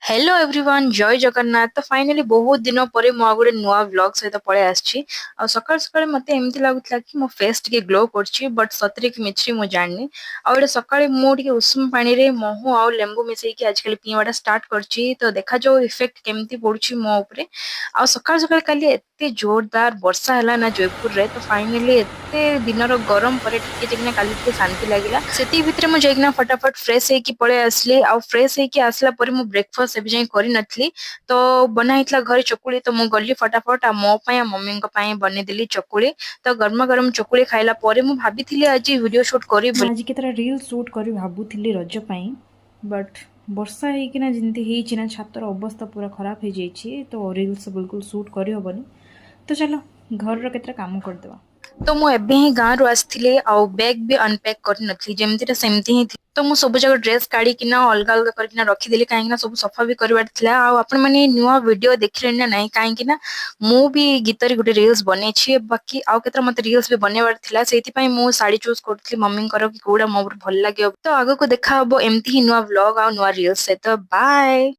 Hello everyone जय जगन्नाथ। तो finally बहुत दिन पर मु गोटे नुआ व्लॉग सहित पळे आछि। आ सकाळ सकाळ मते एमती लागुतला कि मो फेस टिके ग्लो करछि, बट सतरे कि मिछरी मु जाननी। आ ओडे सकाळे मु टिके उषुम पानी रे महू आ लेंबू मिसई कि आजकल पिवाटा स्टार्ट करछि। तो देखा जो इफेक्ट केमती पडुछि मो ऊपरे। आ सकाळ सकाळ काली एते जोरदार वर्षा हला ना जयपुर रे। तो फाइनली एते दिनर गरम परे टिके जगना काली टिके शांति लागिला। सेती भितरे मु जगना फटाफट फ्रेश हे कि पळे आसली। आ फ्रेश हे कि आसला परे मु ब्रेकफास्ट एबे जाई करि नथली। तो बना हितला घरे चकुली। तो मु गल्ली फटाफट आ मो पय आ मम्मी को पय बने देली चकुली। तो गरमा गरम चकुली खाइला परे मु भाबिथिली आज वीडियो शूट करी ମୁଁ ଆଜି କେତେଟା ରିଲ୍ ସୁଟ୍ କରି ଭାବୁଥିଲି ରଜ ପାଇଁ, ବଟ୍ ବର୍ଷା ହେଇକିନା ଯେମିତି ହେଇଛି ନା ଛାତର ଅବସ୍ଥା ପୁରା ଖରାପ ହେଇଯାଇଛି, ତ ରିଲ୍ସ ବିଲକୁଲ ସୁଟ୍ କରିହେବନି। ତ ଚାଲ ଘରର କେତେଟା କାମ କରିଦେବା। तो मु एबे ही गाँ रु आसथिली आ बैग भी अनपैक कर नथली, जेमती सेमती ही थी। तो मु सब जगह ड्रेस काढ़ी किना अलग अलग करकिना रखिदेली, काहेकि सब सफा भी करबार थिला। आ आपण माने नुआ वीडियो देखले ना नहीं, काहेकि मु भी गीत रे गुटे रील्स बने छी। बाकी आउ केतर मते रील्स भी बनेबार थिला, सेति पय मु साड़ी चूज करथली मम्मी कर कि कोडा मोर भल लागे। तो आगो को देखा हबो एमती ही नुआ व्लॉग आ नुआ रील्स से। तो बाय।